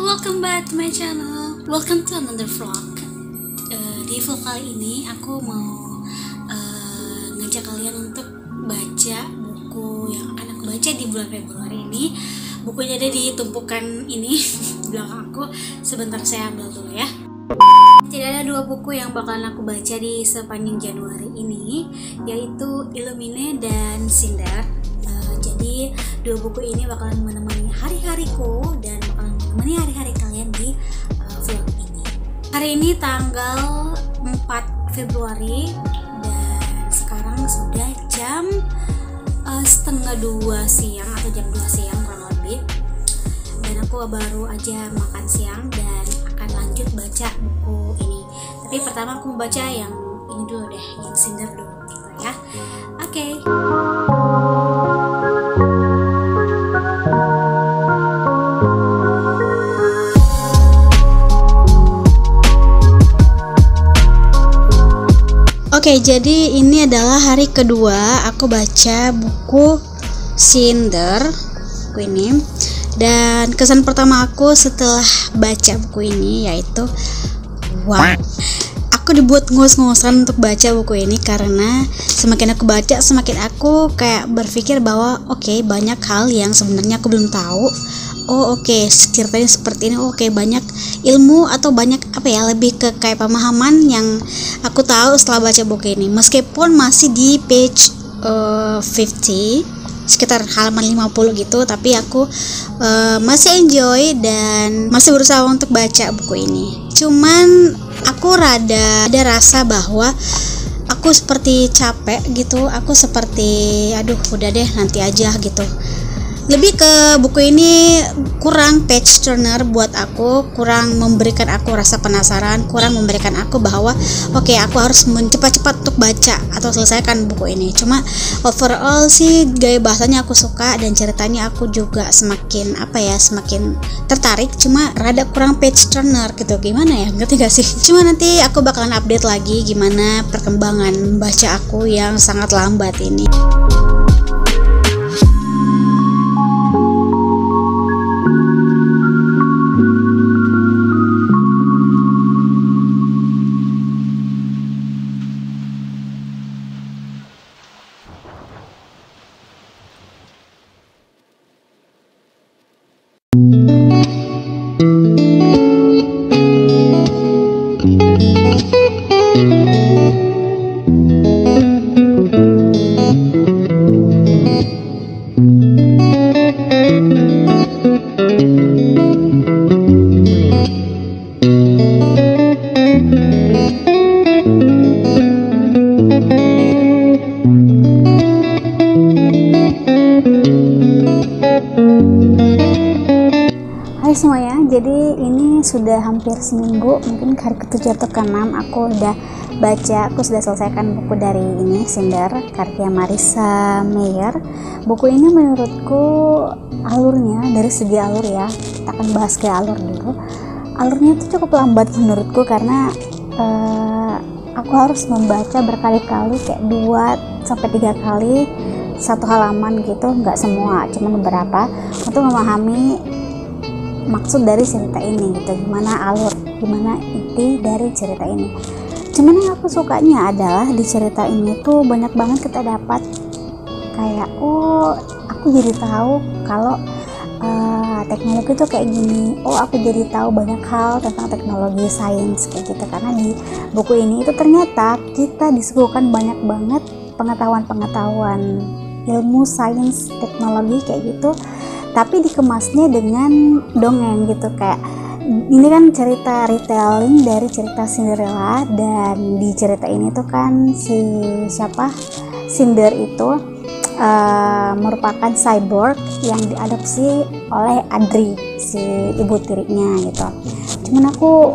welcome back to my channel. Welcome to another vlog. Di vlog kali ini aku mau ngajak kalian untuk baca buku yang akan aku baca di bulan Februari ini. Bukunya ada di tumpukan ini di belakang aku. Sebentar saya ambil dulu ya. Jadi ada dua buku yang bakalan aku baca di sepanjang Januari ini, yaitu Illumine dan Cinder. Jadi dua buku ini bakalan menemani hari-hariku dan bakalan menemani hari-hari kalian di vlog ini. Hari ini tanggal 4 Februari dan sekarang sudah jam setengah 2 siang atau jam 2 siang kurang lebih. Dan aku baru aja makan siang dan akan lanjut baca buku ini. Tapi pertama aku mau baca yang ini dulu deh, yang Cinder dulu gitu ya. Oke. Oke, jadi ini adalah hari kedua aku baca buku Cinder, buku ini. Dan kesan pertama aku setelah baca buku ini yaitu wow, aku dibuat ngos-ngosan untuk baca buku ini karena semakin aku baca semakin aku kayak berpikir bahwa oke, banyak hal yang sebenarnya aku belum tahu. Ceritanya seperti ini. Banyak ilmu atau banyak lebih ke kayak pemahaman yang aku tahu setelah baca buku ini. Meskipun masih di page 50, sekitar halaman 50 gitu, tapi aku masih enjoy dan masih berusaha untuk baca buku ini. Cuman aku ada rasa bahwa aku seperti capek gitu, aku seperti udah deh nanti aja gitu. Lebih ke buku ini kurang page turner buat aku, kurang memberikan aku rasa penasaran, kurang memberikan aku bahwa aku harus cepat-cepat untuk baca atau selesaikan buku ini. Cuma overall sih gaya bahasanya aku suka dan ceritanya aku juga semakin semakin tertarik. Cuma rada kurang page turner gitu, gimana ya, ngerti gak sih? Cuma nanti aku bakalan update lagi gimana perkembangan baca aku yang sangat lambat ini. Hai semuanya, jadi ini sudah hampir seminggu, mungkin hari ke-7 atau ke-6 aku sudah selesaikan buku dari ini, Cinder, karya Marissa Meyer. Buku ini menurutku alurnya, dari segi alur ya, kita akan bahas ke alur dulu. Alurnya itu cukup lambat menurutku karena aku harus membaca berkali-kali, kayak 2-3 kali satu halaman gitu, nggak semua, cuma beberapa, untuk memahami maksud dari cerita ini gitu, gimana alur, gimana inti dari cerita ini. Cuman yang aku sukanya adalah di cerita ini tuh banyak banget kita dapat kayak aku jadi tahu kalau teknologi tuh kayak gini. Aku jadi tahu banyak hal tentang teknologi sains kayak gitu, karena di buku ini itu ternyata kita disuguhkan banyak banget pengetahuan ilmu sains teknologi kayak gitu, tapi dikemasnya dengan dongeng gitu. Kayak ini kan cerita retelling dari cerita Cinderella, dan di cerita ini tuh kan Cinder itu merupakan cyborg yang diadopsi oleh Adri, si ibu tirinya gitu. Cuman aku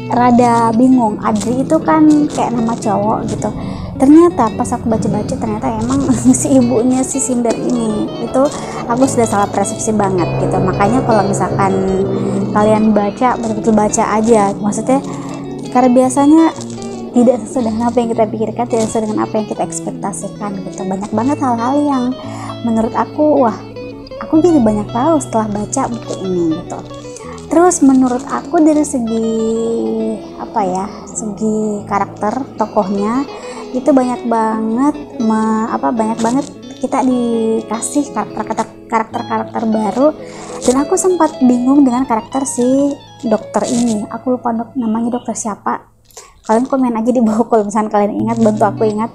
rada bingung, Adri itu kan kayak nama cowok gitu. Ternyata pas aku baca-baca ternyata emang si ibunya si Cinder ini itu aku sudah salah persepsi banget gitu. Makanya kalau misalkan kalian baca, betul-betul baca aja, maksudnya karena biasanya tidak sesuai dengan apa yang kita pikirkan, tidak sesuai dengan apa yang kita ekspektasikan gitu. Banyak banget hal-hal yang menurut aku, aku jadi banyak tahu setelah baca buku ini gitu. Terus menurut aku dari segi segi karakter tokohnya itu banyak banget kita dikasih karakter baru, dan aku sempat bingung dengan karakter si dokter ini. Aku lupa namanya dokter siapa. Kalian komen aja di bawah kalau misalnya kalian ingat, bantu aku ingat.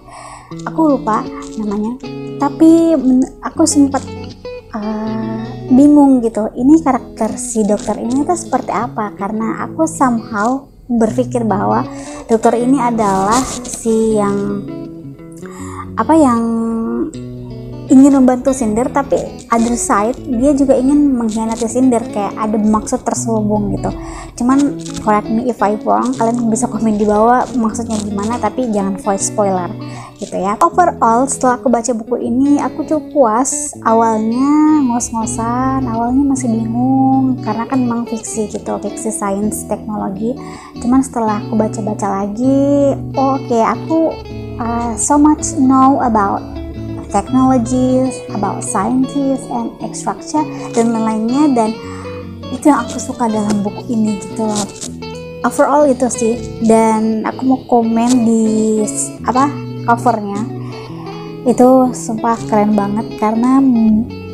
Aku lupa namanya, tapi aku sempat bingung gitu, ini karakter si dokter ini tuh seperti apa, karena aku somehow berpikir bahwa dokter ini adalah si yang ingin membantu Cinder, tapi other side dia juga ingin mengkhianati Cinder, kayak ada maksud terselubung gitu. Cuman correct me if I wrong, kalian bisa komen di bawah maksudnya gimana, tapi jangan voice spoiler gitu ya. Overall setelah aku baca buku ini aku cukup puas. Awalnya ngos-ngosan, awalnya masih bingung karena kan memang fiksi gitu, fiksi sains teknologi. Cuman setelah aku baca-baca lagi, oke, aku so much know about technologies, about scientists and extraction dan lain-lainnya, dan itu yang aku suka dalam buku ini gitu loh. Overall itu sih, dan aku mau komen di covernya itu sumpah keren banget karena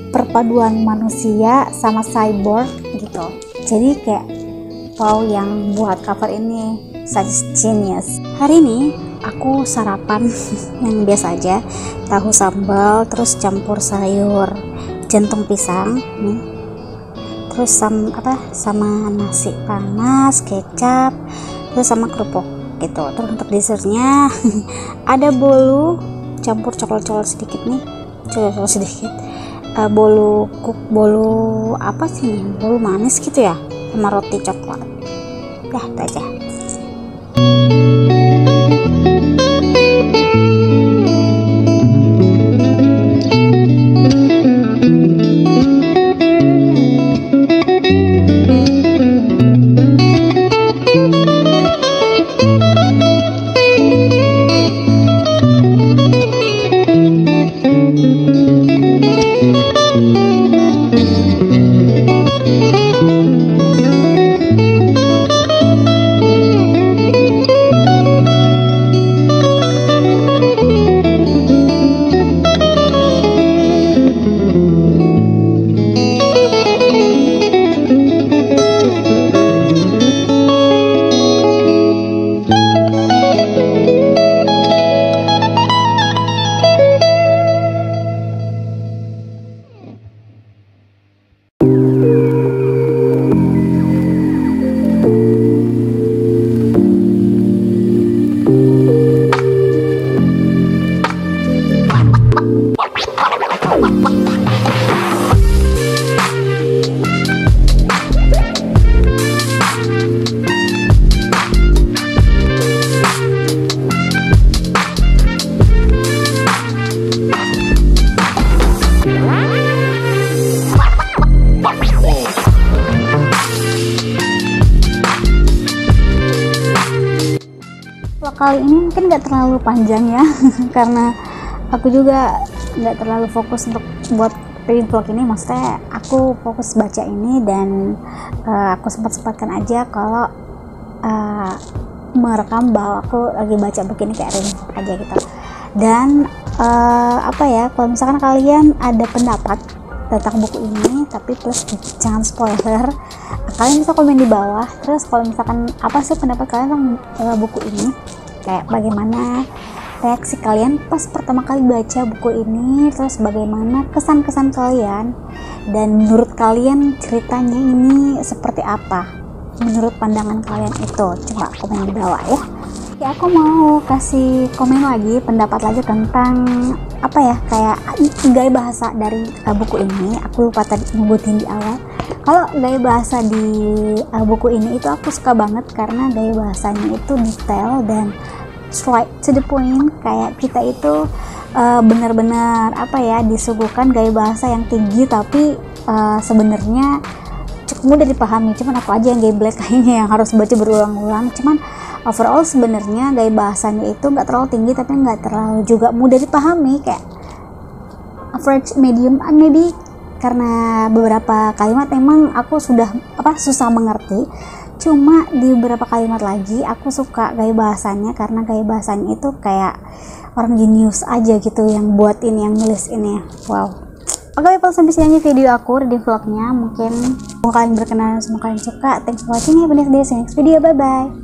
perpaduan manusia sama cyborg gitu. Jadi kayak wow, yang buat cover ini such genius. Hari ini aku sarapan yang biasa aja, tahu sambal terus campur sayur jantung pisang nih, terus sama nasi panas, kecap, terus sama kerupuk gitu. Terus untuk dessertnya ada bolu campur coklat sedikit nih, coklat sedikit, bolu manis gitu ya, sama roti coklat. Dah itu aja. Kali ini mungkin nggak terlalu panjang ya karena aku juga nggak terlalu fokus untuk buat reading vlog ini, maksudnya aku fokus baca ini dan aku sempatkan aja kalau merekam bahwa aku lagi baca buku ini kayak reading vlog aja gitu. Dan kalau misalkan kalian ada pendapat tentang buku ini tapi plus jangan spoiler, kalian bisa komen di bawah. Terus kalau misalkan apa sih pendapat kalian tentang buku ini, kayak bagaimana reaksi kalian pas pertama kali baca buku ini, terus bagaimana kesan-kesan kalian, dan menurut kalian ceritanya ini seperti apa menurut pandangan kalian itu. Coba komen di bawah ya. Oke, aku mau kasih komen lagi, pendapat lagi tentang kayak gaya bahasa dari buku ini. Aku lupa tadi nyebutin di awal. Kalau gaya bahasa di buku ini itu aku suka banget karena gaya bahasanya itu detail dan straight to the point. Kayak kita itu benar-benar disuguhkan gaya bahasa yang tinggi tapi sebenarnya cukup mudah dipahami. Cuman aku aja yang geblek kayaknya yang harus baca berulang-ulang. Cuman overall sebenarnya gaya bahasanya itu nggak terlalu tinggi tapi nggak terlalu juga mudah dipahami, kayak average medium, maybe karena beberapa kalimat emang aku sudah susah mengerti. Cuma di beberapa kalimat lagi aku suka gaya bahasannya, karena gaya bahasannya itu kayak orang jenius aja gitu yang buat ini, yang nulis ini. Wow. Oke, sampai sini video aku, reading vlognya. Mungkin semoga kalian berkenan, semoga kalian suka. Thanks for watching, have a nice day, see you next video, bye bye.